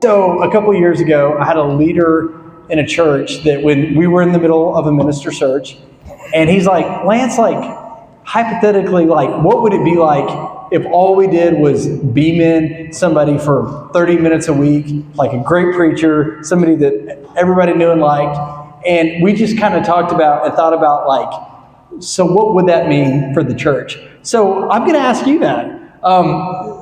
So a couple years ago, I had a leader in a church that when we were in the middle of a minister search, and he's like, Lance, like, hypothetically, like, what would it be like if all we did was beam in somebody for 30 minutes a week, like a great preacher, somebody that everybody knew and liked, and we just kind of talked about and thought about, like, so what would that mean for the church? So I'm going to ask you that.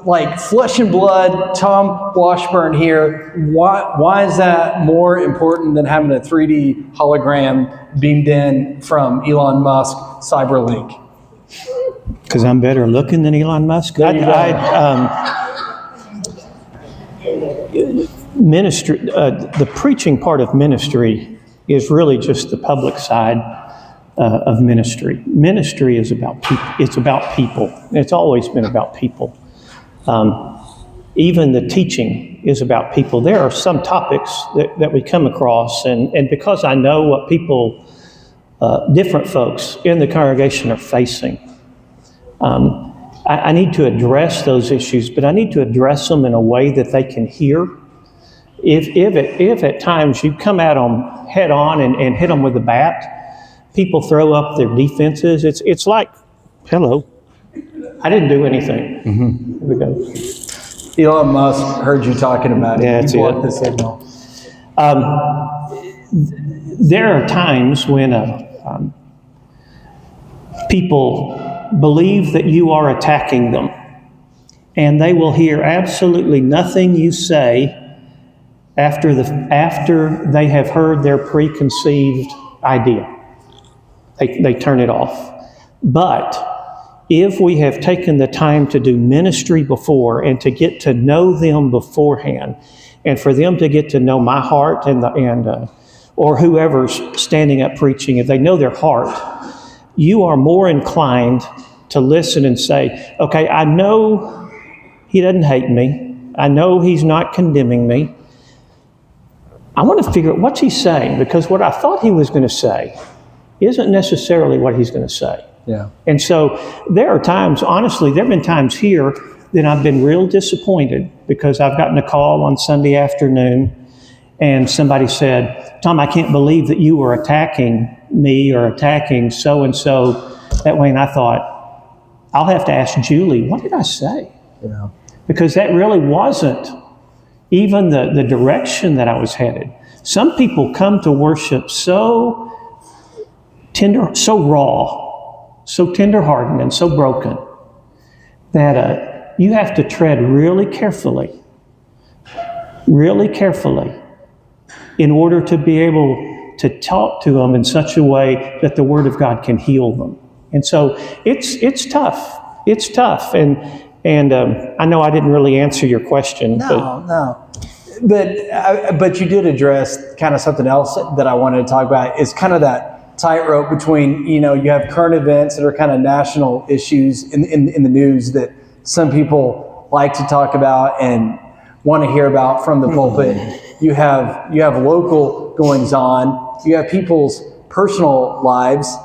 Like flesh and blood, Tom Washburn here, why is that more important than having a 3D hologram beamed in from Elon Musk Cyberlink? Because I'm better looking than Elon Musk. Ministry, the preaching part of ministry is really just the public side of ministry. Ministry is about people. It's about people. It's always been about people. Even the teaching is about people. There are some topics that we come across, and because I know what people, different folks in the congregation are facing, I need to address those issues, but I need to address them in a way that they can hear. If at times you come at them head on and hit them with a bat, people throw up their defenses. It's like, hello, I didn't do anything. Mm-hmm. Here we go. Elon Musk heard you talking about it. Yeah, that's blocked the signal. There are times when people believe that you are attacking them, and they will hear absolutely nothing you say after they have heard their preconceived idea. They turn it off. But if we have taken the time to do ministry before and to get to know them beforehand, and for them to get to know my heart or whoever's standing up preaching, if they know their heart, you are more inclined to listen and say, okay, I know he doesn't hate me. I know he's not condemning me. I want to figure out what's he saying, because what I thought he was going to say isn't necessarily what he's going to say. Yeah. And so there are times, honestly, there have been times here that I've been real disappointed because I've gotten a call on Sunday afternoon and somebody said, Tom, I can't believe that you were attacking me or attacking so-and-so that way. And I thought, I'll have to ask Julie, what did I say? Yeah. Because that really wasn't even the direction that I was headed. Some people come to worship so tender, so raw, so tender-hearted and so broken that you have to tread really carefully in order to be able to talk to them in such a way that the Word of God can heal them. And so it's tough. It's tough. And I know I didn't really answer your question. No. But you did address kind of something else that I wanted to talk about. Is kind of that tightrope between, you have current events that are kind of national issues in the news that some people like to talk about and want to hear about from the pulpit. You have local goings on. You have people's personal lives,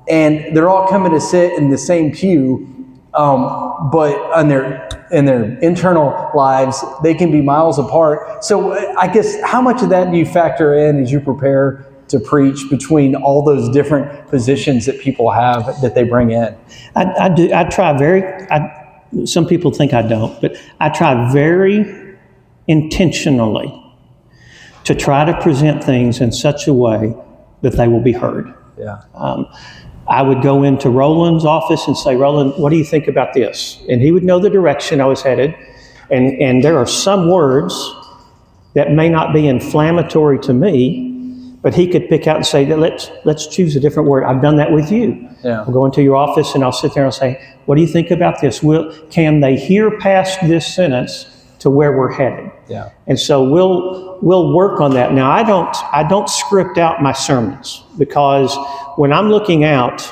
and they're all coming to sit in the same pew. But in their internal lives, they can be miles apart. So I guess how much of that do you factor in as you prepare to preach between all those different positions that people have that they bring in? I do. I try some people think I don't, but I try very intentionally to try to present things in such a way that they will be heard. Yeah. I would go into Roland's office and say, Roland, what do you think about this? And he would know the direction I was headed. And there are some words that may not be inflammatory to me, but he could pick out and say, let's choose a different word. I've done that with you. Yeah. I'll go into your office and I'll sit there and say, what do you think about this? Can they hear past this sentence to where we're headed? Yeah. And so we'll work on that. Now, I don't script out my sermons, because when I'm looking out,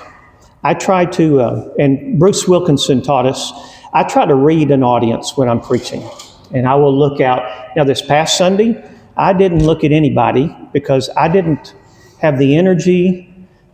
I try to, and Bruce Wilkinson taught us, I try to read an audience when I'm preaching. And I will look out. Now, this past Sunday, I didn't look at anybody because I didn't have the energy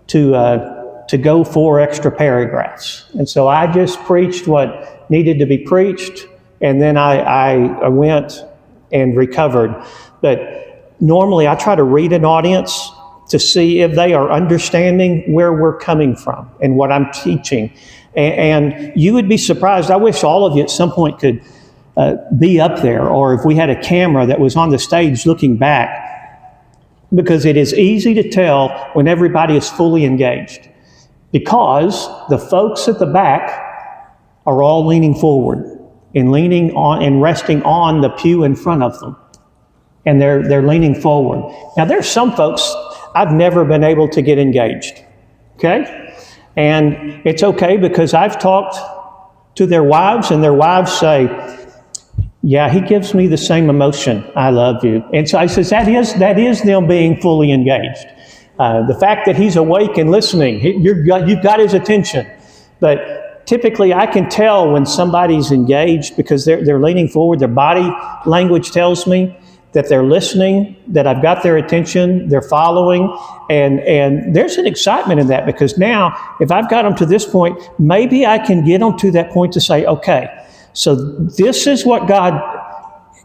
to go 4 extra paragraphs. And so I just preached what needed to be preached. And then I went and recovered. But normally I try to read an audience to see if they are understanding where we're coming from and what I'm teaching. And you would be surprised. I wish all of you at some point could be up there, or if we had a camera that was on the stage looking back, because it is easy to tell when everybody is fully engaged, because the folks at the back are all leaning forward and leaning on and resting on the pew in front of them, and they're leaning forward. Now there's some folks I've never been able to get engaged, okay? And it's okay, because I've talked to their wives, and their wives say, yeah, he gives me the same emotion. I love you. And so I says, that is them being fully engaged. The fact that he's awake and listening, you've got his attention. But typically I can tell when somebody's engaged, because they're leaning forward. Their body language tells me that they're listening, that I've got their attention, they're following. And there's an excitement in that, because now if I've got them to this point, maybe I can get them to that point to say, okay, so this is what God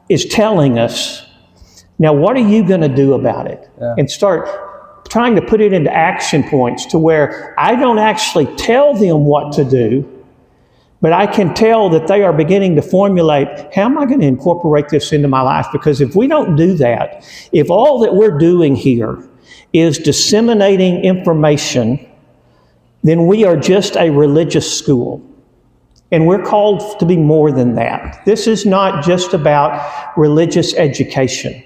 is telling us. Now, what are you going to do about it? Yeah. And start trying to put it into action points to where I don't actually tell them what to do, but I can tell that they are beginning to formulate, how am I going to incorporate this into my life? Because if we don't do that, if all that we're doing here is disseminating information, then we are just a religious school. And we're called to be more than that. This is not just about religious education.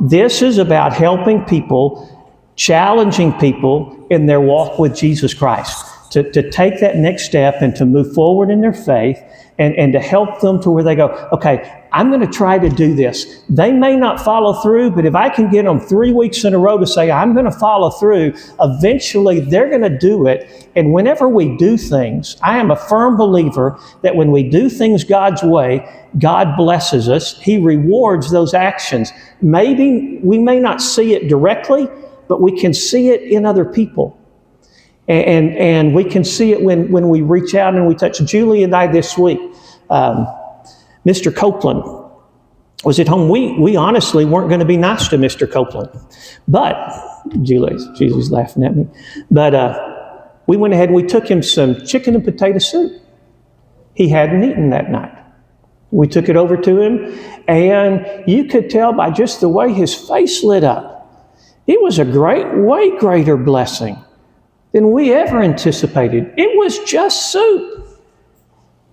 This is about helping people, challenging people in their walk with Jesus Christ, to take that next step and to move forward in their faith, and to help them to where they go, okay, I'm going to try to do this. They may not follow through, but if I can get them 3 weeks in a row to say, I'm going to follow through, eventually they're going to do it. And whenever we do things, I am a firm believer that when we do things God's way, God blesses us. He rewards those actions. Maybe we may not see it directly, but we can see it in other people. And we can see it when we reach out and we touch. Julie and I this week, Mr. Copeland was at home. We honestly weren't going to be nice to Mr. Copeland. But, Julie's laughing at me. But we went ahead and we took him some chicken and potato soup. He hadn't eaten that night. We took it over to him, and you could tell by just the way his face lit up. It was a way greater blessing than we ever anticipated. It was just soup.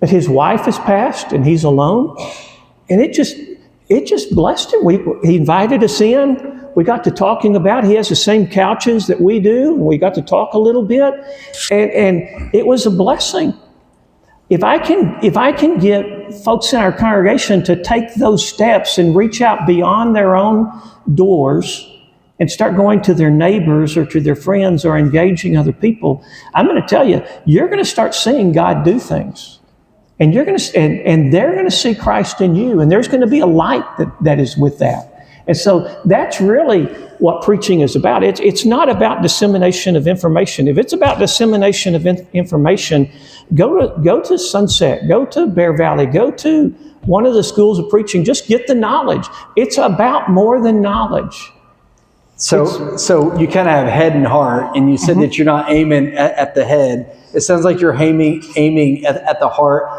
But his wife has passed and he's alone. And it just blessed him. He invited us in. We got to talking about, he has the same couches that we do. And we got to talk a little bit. And it was a blessing. If I can get folks in our congregation to take those steps and reach out beyond their own doors and start going to their neighbors or to their friends or engaging other people, I'm going to tell you, you're going to start seeing God do things. And you're going to, and they're going to see Christ in you, and there's going to be a light that is with that. And so that's really what preaching is about. It's not about dissemination of information. If it's about dissemination of information, go to Sunset, go to Bear Valley, go to one of the schools of preaching. Just get the knowledge. It's about more than knowledge. So you kind of have head and heart, and you said that you're not aiming at the head. It sounds like you're aiming at the heart.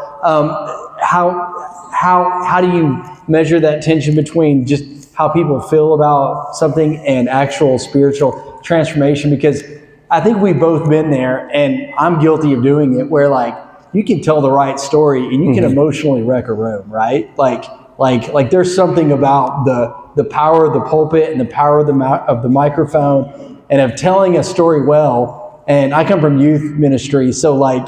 How do you measure that tension between just how people feel about something and actual spiritual transformation? Because I think we've both been there, and I'm guilty of doing it, where like you can tell the right story and you can emotionally wreck a room, right? Like there's something about the power of the pulpit and the power of the microphone and of telling a story well. And I come from youth ministry, so like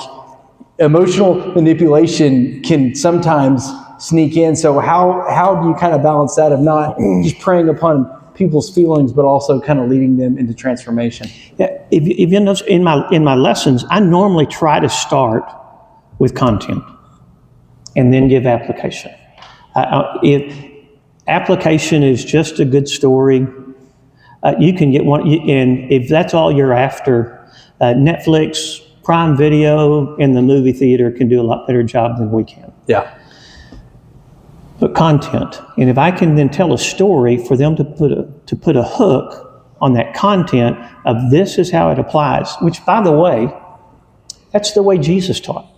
emotional manipulation can sometimes sneak in. So how do you kind of balance that of not just preying upon people's feelings, but also kind of leading them into transformation? Yeah, if you notice in my lessons, I normally try to start with content and then give application. If application is just a good story, you can get one, and if that's all you're after, Netflix, Prime Video, and the movie theater can do a lot better job than we can. Yeah. but content. And if I can then tell a story for them to put a hook on that content of this is how it applies, which, by the way, that's the way Jesus taught.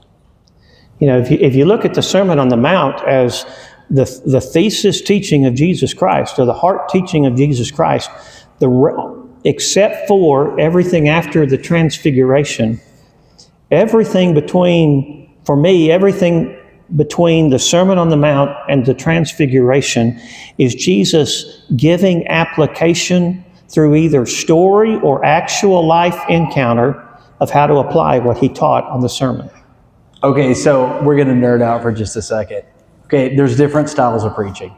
You know, if you look at the Sermon on the Mount as the thesis teaching of Jesus Christ, or the heart teaching of Jesus Christ, except for everything after the Transfiguration, everything between the Sermon on the Mount and the Transfiguration is Jesus giving application through either story or actual life encounter of how to apply what he taught on the sermon. Okay, so we're going to nerd out for just a second. Okay, there's different styles of preaching.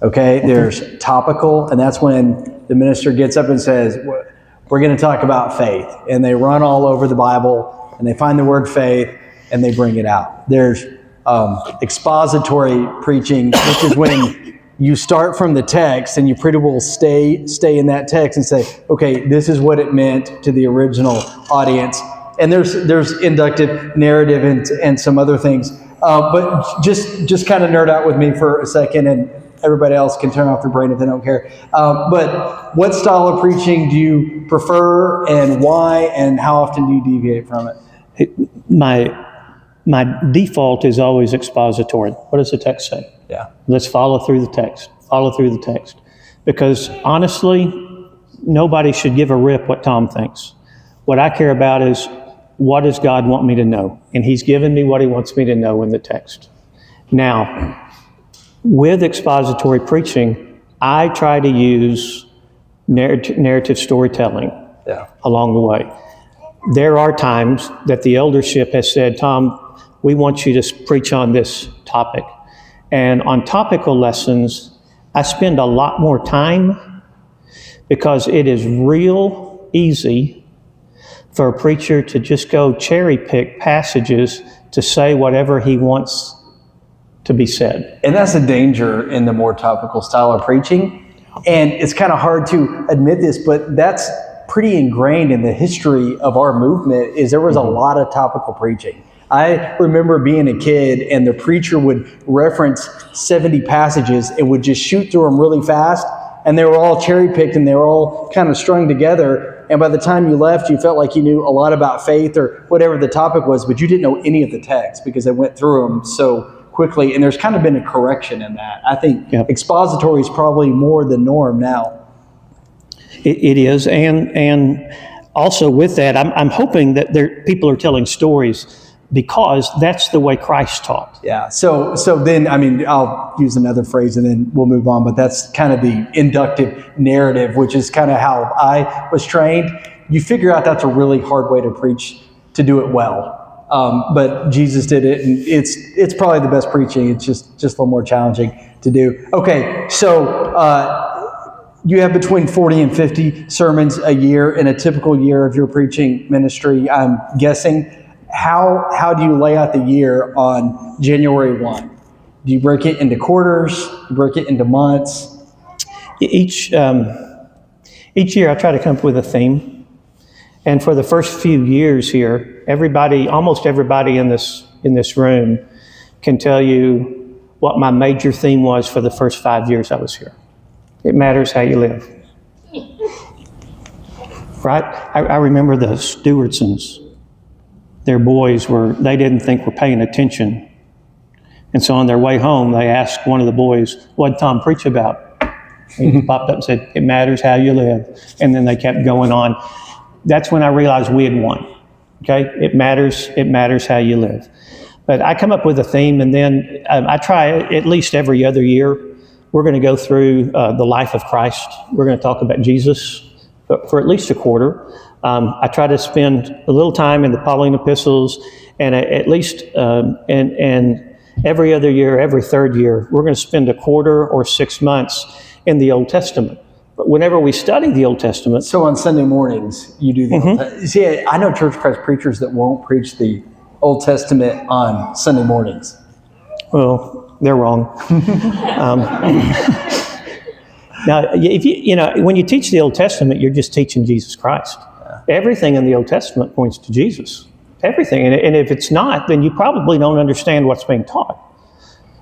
Okay, there's topical, and that's when the minister gets up and says, we're going to talk about faith. And they run all over the Bible, and they find the word faith, and they bring it out. There's expository preaching, which is when you start from the text and you pretty well stay in that text and say, okay, this is what it meant to the original audience. And there's inductive narrative and some other things. But just kind of nerd out with me for a second, and everybody else can turn off their brain if they don't care. But what style of preaching do you prefer, and why, and how often do you deviate from it? My default is always expository. What does the text say? Yeah. Let's follow through the text. Follow through the text. Because honestly, nobody should give a rip what Tom thinks. What I care about is, what does God want me to know? And he's given me what he wants me to know in the text. Now, with expository preaching, I try to use narrative storytelling along the way. There are times that the eldership has said, Tom, we want you to preach on this topic. And on topical lessons, I spend a lot more time, because it is real easy for a preacher to just go cherry pick passages to say whatever he wants to be said. And that's a danger in the more topical style of preaching. And it's kind of hard to admit this, but that's pretty ingrained in the history of our movement, is there was a lot of topical preaching. I remember being a kid, and the preacher would reference 70 passages and would just shoot through them really fast. And they were all cherry-picked, and they were all kind of strung together. And by the time you left, you felt like you knew a lot about faith or whatever the topic was, but you didn't know any of the text because they went through them so quickly. And there's kind of been a correction in that. I think expository is probably more the norm now. It is. And also with that, I'm hoping that people are telling stories, because that's the way Christ taught. Yeah. So then, I mean, I'll use another phrase and then we'll move on, but that's kind of the inductive narrative, which is kind of how I was trained. You figure out that's a really hard way to preach, to do it well. But Jesus did it, and it's probably the best preaching. It's just a little more challenging to do. Okay. So, you have between 40 and 50 sermons a year in a typical year of your preaching ministry, I'm guessing. How do you lay out the year on January 1? Do you break it into quarters? Do you break it into months? Each year I try to come up with a theme. And for the first few years here, almost everybody in this room can tell you what my major theme was for the first 5 years I was here. It matters how you live. Right? I remember the Stewartsons. Their boys they didn't think were paying attention. And so on their way home, they asked one of the boys, what did Tom preach about? He popped up and said, it matters how you live. And then they kept going on. That's when I realized we had won. Okay? It matters how you live. But I come up with a theme, and then I try at least every other year. We're going to go through the life of Christ. We're going to talk about Jesus for at least a quarter. I try to spend a little time in the Pauline epistles, and at least and every other year, every third year, we're going to spend a quarter or 6 months in the Old Testament. But whenever we study the Old Testament... So on Sunday mornings, you do the Old Testament. See, I know Church of Christ preachers that won't preach the Old Testament on Sunday mornings. Well, they're wrong. Now, if when you teach the Old Testament, you're just teaching Jesus Christ. Everything in the Old Testament points to Jesus. Everything. And if it's not, then you probably don't understand what's being taught.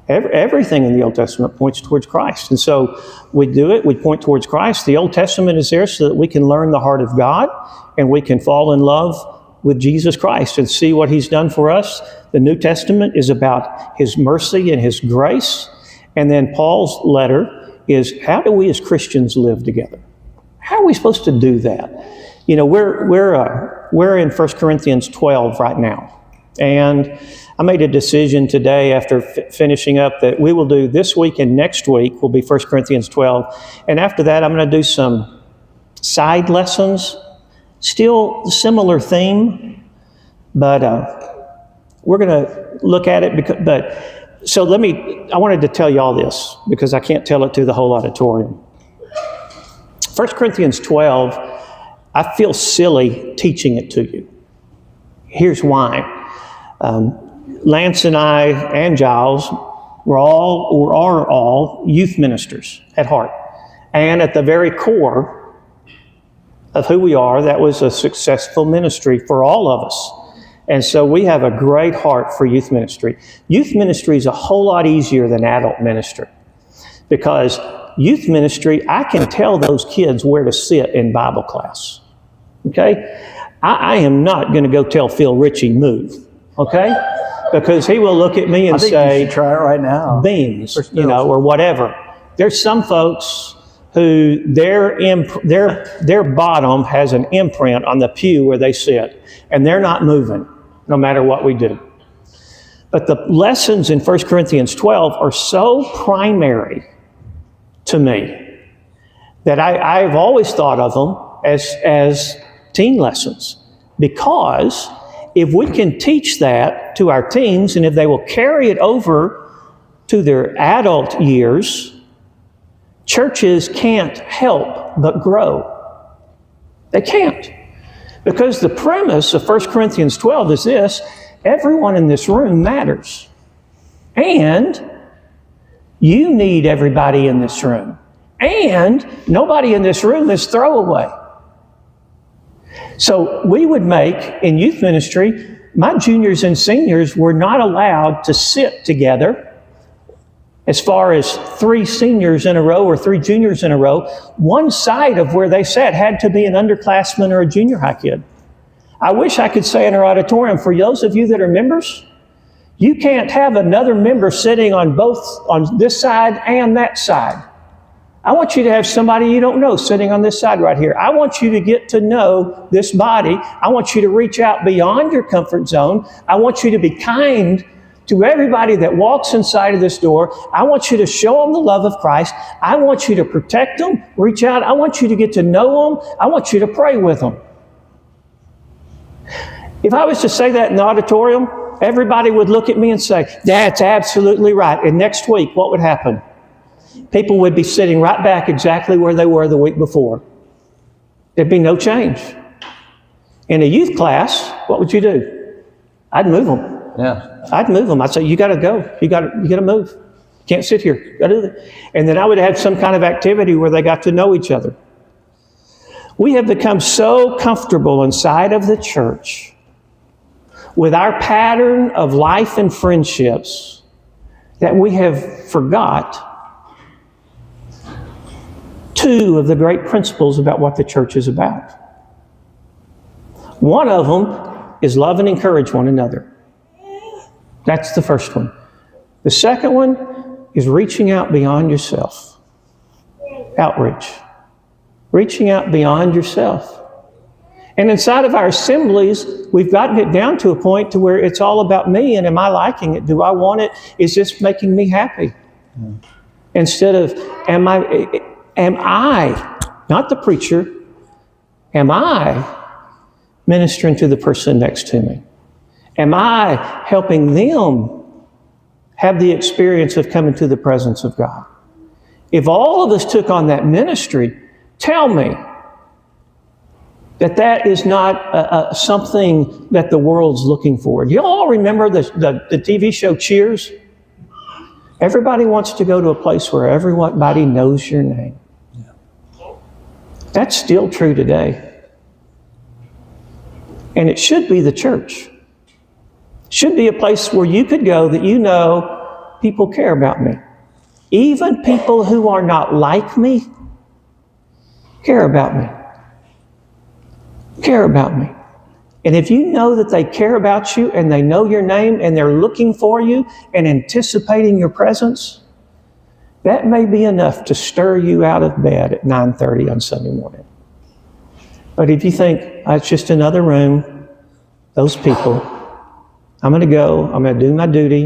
Everything in the Old Testament points towards Christ. And so we do it, we point towards Christ. The Old Testament is there so that we can learn the heart of God and we can fall in love with Jesus Christ and see what He's done for us. The New Testament is about His mercy and His grace. And then Paul's letter is, how do we as Christians live together? How are we supposed to do that? You know, we're in 1 Corinthians 12 right now. And I made a decision today after finishing up that we will do this week and next week will be 1 Corinthians 12. And after that, I'm going to do some side lessons. Still similar theme, but we're going to look at it. I wanted to tell you all this because I can't tell it to the whole auditorium. 1 Corinthians 12, I feel silly teaching it to you. Here's why. Lance and I and Giles are all youth ministers at heart. And at the very core of who we are, that was a successful ministry for all of us. And so we have a great heart for youth ministry. Youth ministry is a whole lot easier than adult ministry because youth ministry, I can tell those kids where to sit in Bible class. Okay? I am not going to go tell Phil Ritchie move. Okay? Because he will look at me and say, you should try it right now. Beans, or whatever. There's some folks who their bottom has an imprint on the pew where they sit, and they're not moving no matter what we do. But the lessons in 1 Corinthians 12 are so primary to me that I've always thought of them as teen lessons, because if we can teach that to our teens, and if they will carry it over to their adult years, churches can't help but grow. They can't. Because the premise of 1 Corinthians 12 is this: everyone in this room matters. And you need everybody in this room. And nobody in this room is throwaway. So we would make, in youth ministry, my juniors and seniors were not allowed to sit together. As far as 3 seniors in a row or 3 juniors in a row, one side of where they sat had to be an underclassman or a junior high kid. I wish I could say in our auditorium, for those of you that are members, you can't have another member sitting on this side and that side. I want you to have somebody you don't know sitting on this side right here. I want you to get to know this body. I want you to reach out beyond your comfort zone. I want you to be kind to everybody that walks inside of this door. I want you to show them the love of Christ. I want you to protect them, reach out. I want you to get to know them. I want you to pray with them. If I was to say that in the auditorium, everybody would look at me and say, that's absolutely right. And next week, what would happen? People would be sitting right back exactly where they were the week before. There'd be no change. In a youth class, what would you do? I'd move them. Yeah. I'd move them. I'd say, you got to go. You got to move. You can't sit here. You got to do that. And then I would have some kind of activity where they got to know each other. We have become so comfortable inside of the church with our pattern of life and friendships that we have forgot 2 of the great principles about what the church is about. One of them is love and encourage one another. That's the first one. The second one is reaching out beyond yourself. Outreach. Reaching out beyond yourself. And inside of our assemblies, we've gotten it down to a point to where it's all about me, and am I liking it? Do I want it? Is this making me happy? Instead of, am I, not the preacher, am I ministering to the person next to me? Am I helping them have the experience of coming to the presence of God? If all of us took on that ministry, tell me that is not something that the world's looking for. Do you all remember the TV show Cheers? Everybody wants to go to a place where everybody knows your name. That's still true today. And it should be the church. It should be a place where you could go that you know people care about me. Even people who are not like me care about me. Care about me. And if you know that they care about you and they know your name and they're looking for you and anticipating your presence, that may be enough to stir you out of bed at 9:30 on Sunday morning. But if you think, it's just another room, those people, I'm going to go, I'm going to do my duty,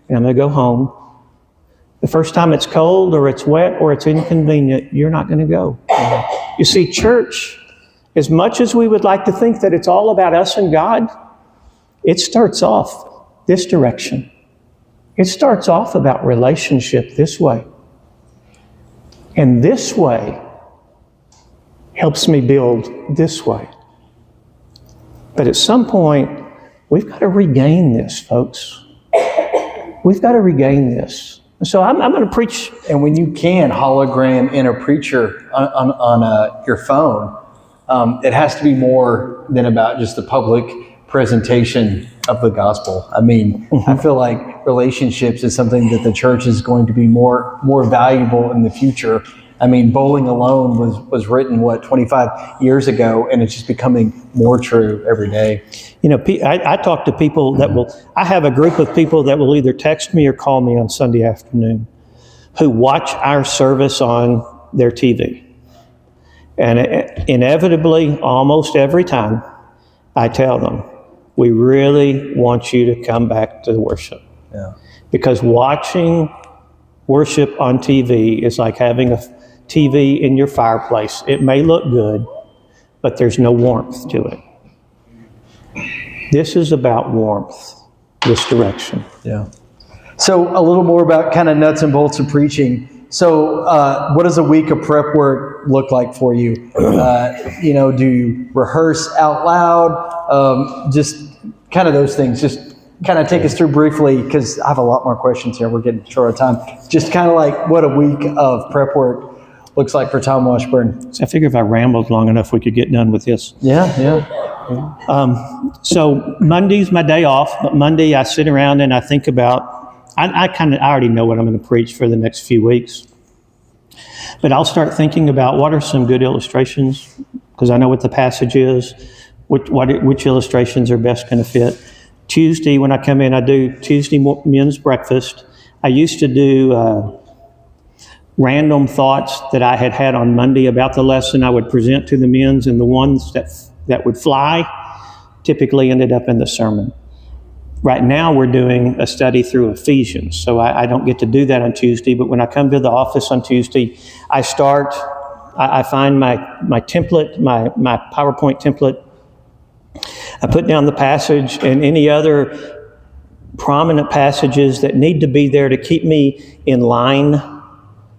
and I'm going to go home. The first time it's cold or it's wet or it's inconvenient, you're not going to go. You see, church, as much as we would like to think that it's all about us and God, it starts off this direction. It starts off about relationship this way. And this way helps me build this way. But at some point, we've got to regain this, folks. We've got to regain this. So I'm going to preach. And when you can hologram in a preacher on your phone, it has to be more than about just the public presentation of the gospel. I mean, I feel like relationships is something that the church is going to be more valuable in the future. I mean, Bowling Alone was written, 25 years ago, and it's just becoming more true every day. You know, I talk to people I have a group of people that will either text me or call me on Sunday afternoon who watch our service on their TV. And inevitably, almost every time, I tell them, we really want you to come back to worship. Yeah. Because watching worship on TV is like having a TV in your fireplace. It may look good, but there's no warmth to it. This is about warmth, this direction. Yeah. So a little more about kind of nuts and bolts of preaching. So what does a week of prep work look like for you? Do you rehearse out loud? Just kind of those things. Just kind of take us through briefly, because I have a lot more questions here. We're getting short of time. Just kind of like what a week of prep work looks like for Tom Washburn. So I figure if I rambled long enough, we could get done with this. Yeah. So Monday's my day off, but Monday I sit around and I think about, I already know what I'm going to preach for the next few weeks. But I'll start thinking about what are some good illustrations, because I know what the passage is, which illustrations are best going to fit. Tuesday, when I come in, I do Tuesday men's breakfast. I used to do random thoughts that I had on Monday about the lesson I would present to the men's, and the ones that would fly typically ended up in the sermon. Right now we're doing a study through Ephesians, so I don't get to do that on Tuesday, but when I come to the office on Tuesday, I find my template, my PowerPoint template. I put down the passage and any other prominent passages that need to be there to keep me in line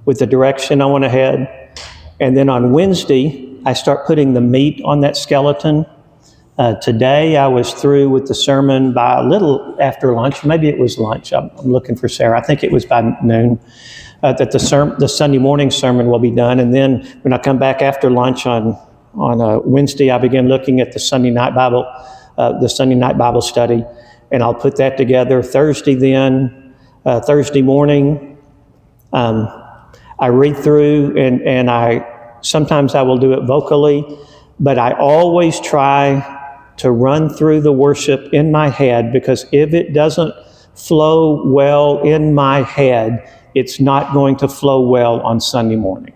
with the direction I want to head. And then on Wednesday, I start putting the meat on that skeleton. Today, I was through with the sermon by a little after lunch. Maybe it was lunch. I'm looking for Sarah. I think it was by noon that the Sunday morning sermon will be done. And then when I come back after lunch on Wednesday, I begin looking at the Sunday night Bible study, and I'll put that together. Thursday morning, I read through, and sometimes I will do it vocally, but I always try to run through the worship in my head, because if it doesn't flow well in my head, it's not going to flow well on Sunday morning.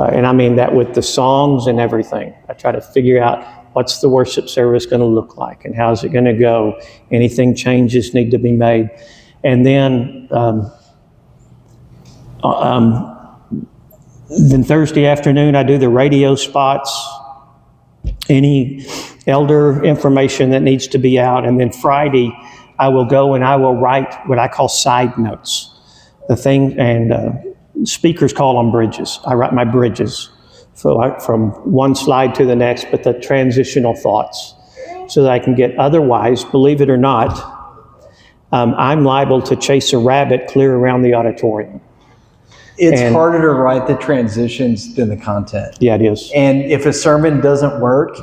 And I mean that with the songs and everything. I try to figure out what's the worship service going to look like and how's it going to go. Anything changes need to be made. And then Thursday afternoon, I do the radio spots, any elder information that needs to be out. And then Friday, I will go and I will write what I call side notes. Speakers call them bridges. I write my bridges from one slide to the next, but the transitional thoughts, so that I can get, otherwise, believe it or not, I'm liable to chase a rabbit clear around the auditorium. It's harder to write the transitions than the content. Yeah, it is. And if a sermon doesn't work,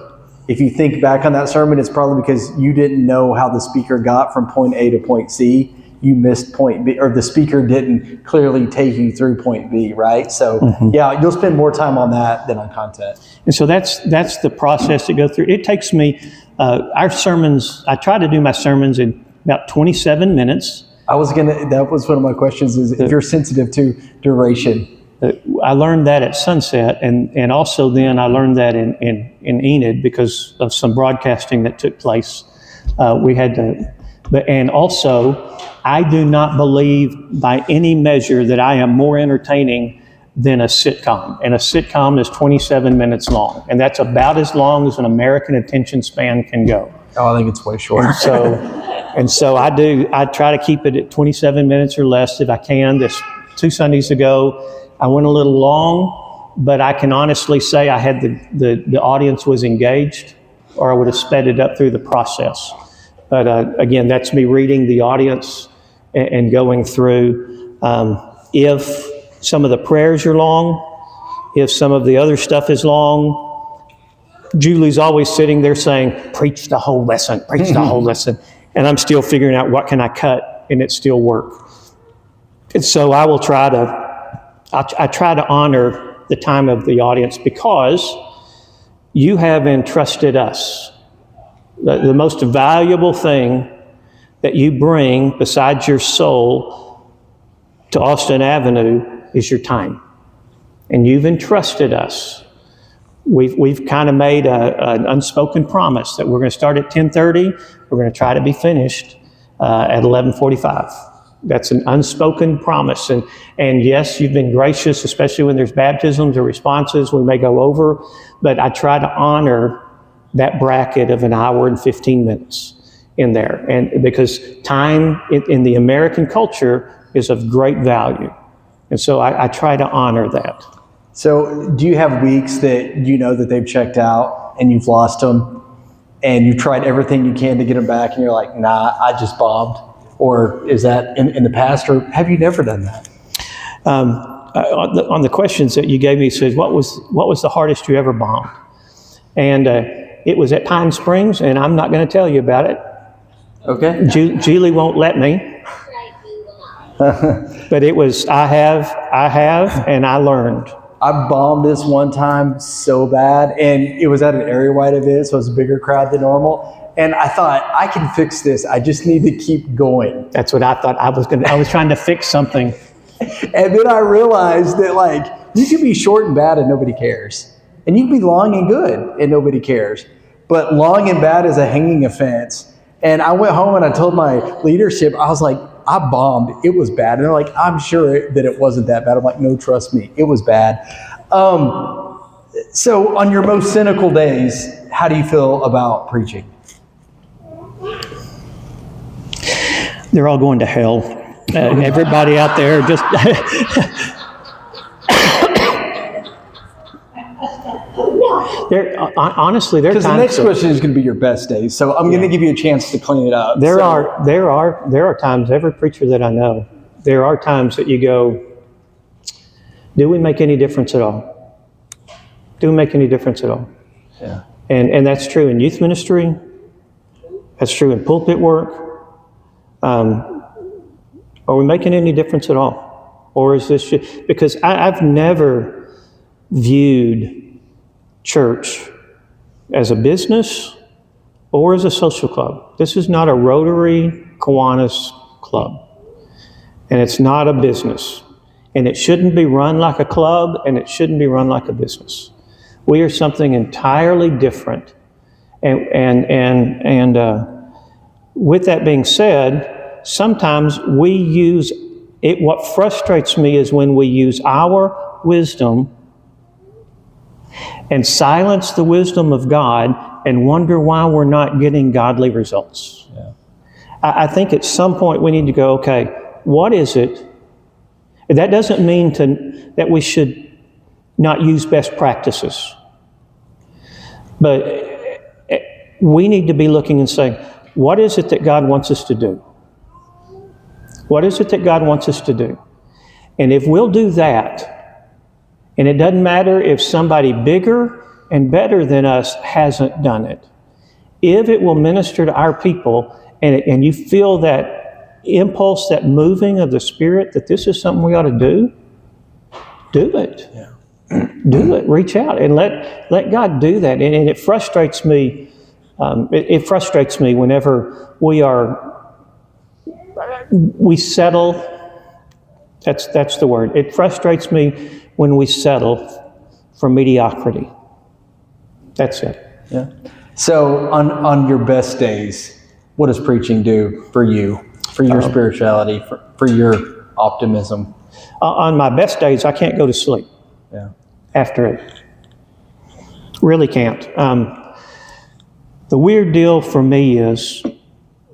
if you think back on that sermon, it's probably because you didn't know how the speaker got from point A to point C. you missed point B, or the speaker didn't clearly take you through point B, right? So yeah, you'll spend more time on that than on content. And so that's the process to go through. It takes me, our sermons, I try to do my sermons in about 27 minutes. That was one of my questions, is if you're sensitive to duration. I learned that at Sunset, and also then I learned that in Enid because of some broadcasting that took place. We had to, and also I do not believe by any measure that I am more entertaining than a sitcom. And a sitcom is 27 minutes long, and that's about as long as an American attention span can go. Oh, I think it's way short. And so I try to keep it at 27 minutes or less if I can. This 2 Sundays ago, I went a little long, but I can honestly say I had the audience was engaged, or I would have sped it up through the process. But again, that's me reading the audience and going through. If some of the prayers are long, if some of the other stuff is long, Julie's always sitting there saying, preach the whole lesson, preach the whole lesson. And I'm still figuring out what can I cut and it still work. And so I will try to honor the time of the audience, because you have entrusted us. The most valuable thing that you bring besides your soul to Austin Avenue is your time. And you've entrusted us. We've kind of made an unspoken promise that we're going to start at 10:30. We're going to try to be finished at 11:45. That's an unspoken promise. And yes, you've been gracious, especially when there's baptisms or responses. We may go over, but I try to honor that bracket of an hour and 15 minutes in there. And because time in the American culture is of great value. And so I try to honor that. So do you have weeks that you know that they've checked out and you've lost them and you've tried everything you can to get them back and you're like, nah, I just bombed? Or is that in the past, or have you never done that? On the questions that you gave me, says, what was the hardest you ever bombed? And it was at Pine Springs, and I'm not going to tell you about it. Okay. Julie won't let me. But it was, I have, and I learned. I bombed this one time so bad, and it was at an area-wide event, so it was a bigger crowd than normal. And I thought, I can fix this. I just need to keep going. That's what I thought I was trying to fix something. And then I realized that, like, you can be short and bad and nobody cares. And you can be long and good and nobody cares. But long and bad is a hanging offense. And I went home and I told my leadership, I was like, I bombed. It was bad. And they're like, I'm sure that it wasn't that bad. I'm like, no, trust me. It was bad. So on your most cynical days, how do you feel about preaching? They're all going to hell. Everybody out there just... Honestly, there are times... Because the next question is going to be your best days, so I'm going to give you a chance to clean it up. There are times, every preacher that I know, there are times that you go, do we make any difference at all? Do we make any difference at all? Yeah. And that's true in youth ministry. That's true in pulpit work. Are we making any difference at all? Or is this just, because I've never viewed church as a business or as a social club. This is not a Rotary Kiwanis club. And it's not a business. And it shouldn't be run like a club, and it shouldn't be run like a business. We are something entirely different. And with that being said, sometimes we use it. What frustrates me is when we use our wisdom and silence the wisdom of God and wonder why we're not getting godly results. Yeah. I think at some point we need to go, okay, what is it? That doesn't mean that we should not use best practices. But we need to be looking and saying, what is it that God wants us to do? What is it that God wants us to do? And if we'll do that, and it doesn't matter if somebody bigger and better than us hasn't done it, if it will minister to our people, and you feel that impulse, that moving of the Spirit, that this is something we ought to do it. Yeah. Do it. Reach out and let God do that. And it frustrates me. It frustrates me whenever we settle. That's the word. It frustrates me when we settle for mediocrity. That's it. Yeah. So on your best days, what does preaching do for you, for your spirituality, for your optimism? On my best days, I can't go to sleep. Yeah. After it. Really can't. The weird deal for me is,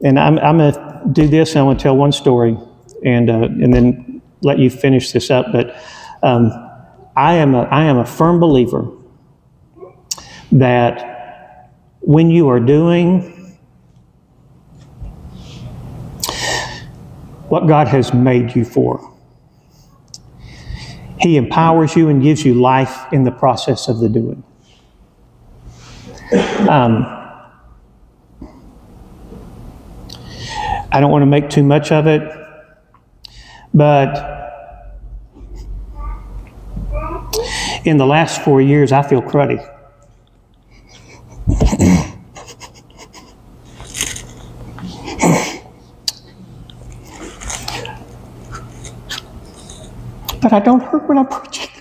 and I'm going to do this, and I'm going to tell one story, and then let you finish this up. But I am a firm believer that when you are doing what God has made you for, He empowers you and gives you life in the process of the doing. I don't want to make too much of it, but in the last 4 years, I feel cruddy. But I don't hurt when I'm preaching.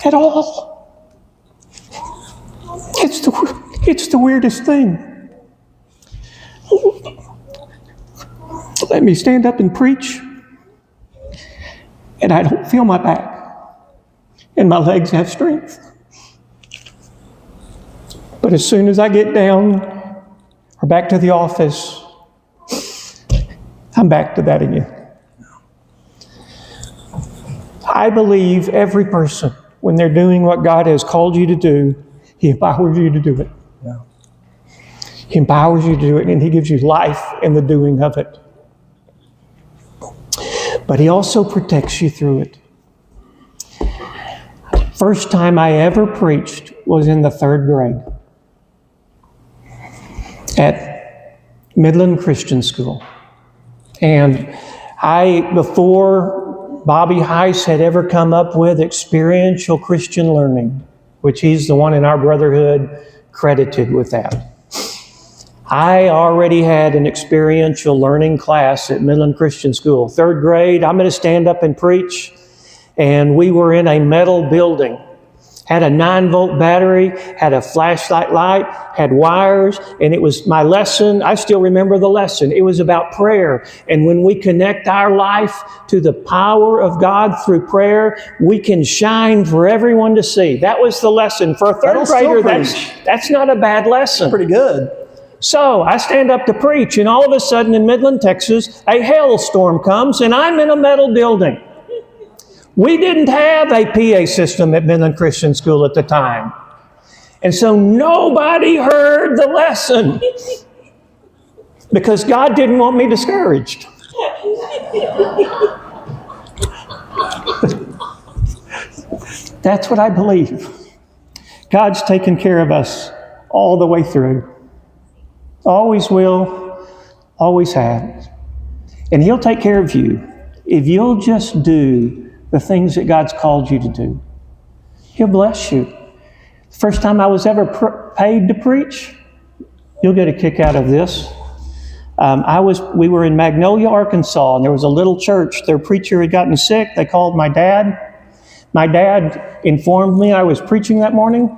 At all. It's the weirdest thing. Let me stand up and preach, and I don't feel my back, and my legs have strength. But as soon as I get down or back to the office, I'm back to that again. I believe every person, when they're doing what God has called you to do, He empowers you to do it. Yeah. He empowers you to do it, and He gives you life in the doing of it. But He also protects you through it. First time I ever preached was in the 3rd grade at Midland Christian School. And before Bobby Heiss had ever come up with experiential Christian learning, which he's the one in our brotherhood credited with that, I already had an experiential learning class at Midland Christian School. 3rd grade, I'm going to stand up and preach. And we were in a metal building. Had a 9-volt battery, had a flashlight light, had wires, and it was my lesson. I still remember the lesson. It was about prayer. And when we connect our life to the power of God through prayer, we can shine for everyone to see. That was the lesson. For a 3rd grader, that's not a bad lesson. Pretty good. So I stand up to preach, and all of a sudden in Midland, Texas, a hailstorm comes, and I'm in a metal building. We didn't have a PA system at Midland Christian School at the time. And so nobody heard the lesson because God didn't want me discouraged. That's what I believe. God's taken care of us all the way through. Always will, always has. And He'll take care of you if you'll just do the things that God's called you to do. He'll bless you. The first time I was ever paid to preach, you'll get a kick out of this. We were in Magnolia, Arkansas, and there was a little church. Their preacher had gotten sick. They called my dad. My dad informed me I was preaching that morning.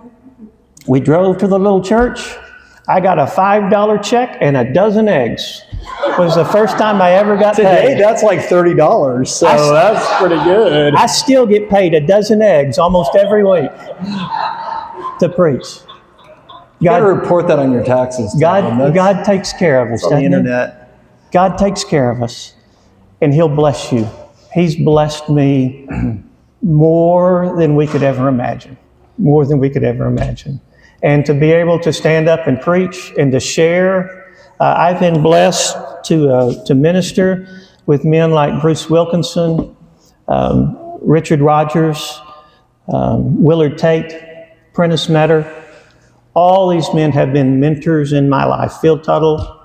We drove to the little church. I got a $5 check and a dozen eggs. It was the first time I ever got paid. Today, that's like $30, so that's pretty good. I still get paid a dozen eggs almost every week to preach. You got to report that on your taxes. God takes care of us. On the internet. God takes care of us, and He'll bless you. He's blessed me more than we could ever imagine. More than we could ever imagine. And to be able to stand up and preach and to share, I've been blessed to minister with men like Bruce Wilkinson, Richard Rogers, Willard Tate, Prentice Metter. All these men have been mentors in my life. Phil Tuttle,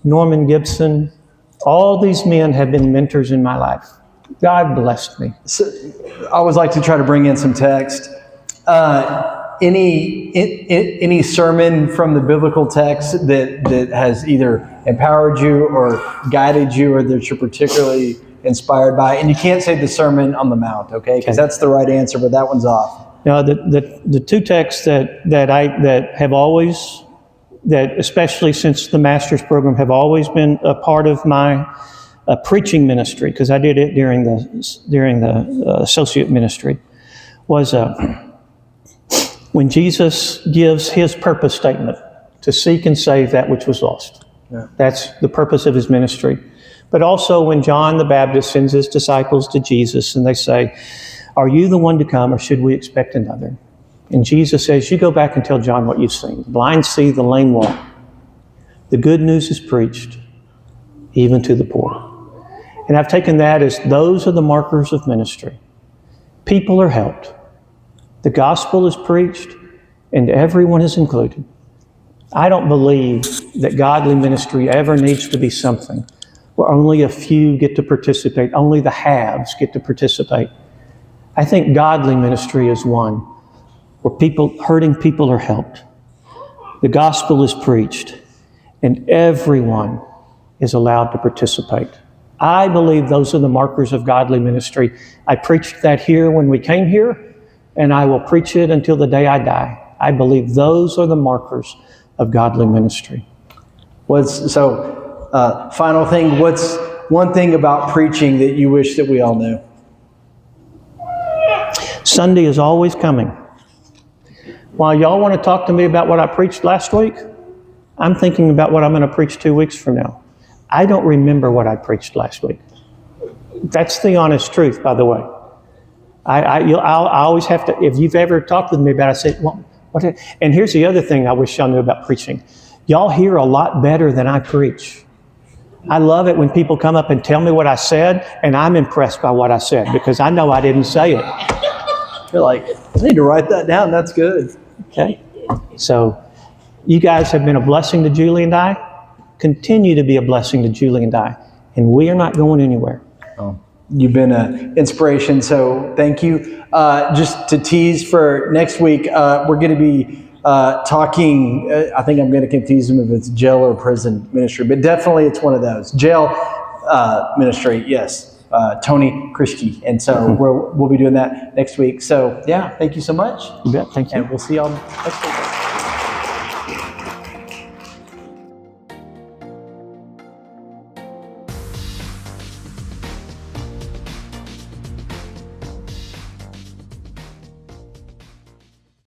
Norman Gibson, All these men have been mentors in my life. God blessed me. So, I always like to try to bring in some text. Any sermon from the biblical text that has either empowered you or guided you, or that you're particularly inspired by? And you can't say the Sermon on the Mount, okay? Because that's the right answer, but that one's off. Now, the two texts that have always, that especially since the master's program, have always been a part of my preaching ministry, because I did it during the associate ministry, was when Jesus gives his purpose statement to seek and save that which was lost. Yeah. That's the purpose of his ministry. But also when John the Baptist sends his disciples to Jesus and they say, "Are you the one to come, or should we expect another?" And Jesus says, "You go back and tell John what you've seen. The blind see, the lame walk. The good news is preached, even to the poor." And I've taken that as those are the markers of ministry. People are helped. The gospel is preached, and everyone is included. I don't believe that godly ministry ever needs to be something where only a few get to participate, only the haves get to participate. I think godly ministry is one where hurting people are helped. The gospel is preached, and everyone is allowed to participate. I believe those are the markers of godly ministry. I preached that here when we came here, and I will preach it until the day I die. I believe those are the markers of godly ministry. Final thing, what's one thing about preaching that you wish that we all knew? Sunday is always coming. While y'all want to talk to me about what I preached last week, I'm thinking about what I'm going to preach 2 weeks from now. I don't remember what I preached last week. That's the honest truth, by the way. I always have to, if you've ever talked with me about it, I say, well, what? And here's the other thing I wish y'all knew about preaching. Y'all hear a lot better than I preach. I love it when people come up and tell me what I said, and I'm impressed by what I said, because I know I didn't say it. You're like, I need to write that down. That's good. Okay. So you guys have been a blessing to Julie and I. Continue to be a blessing to Julie and I. And we are not going anywhere. Oh, you've been an inspiration, so thank you. Just to tease for next week, we're going to be talking, I think I'm going to confuse them if it's jail or prison ministry, but definitely it's one of those. Jail ministry, yes. Tony Christie. And so we'll be doing that next week. So yeah, thank you so much. You bet, thank you. And we'll see y'all next week.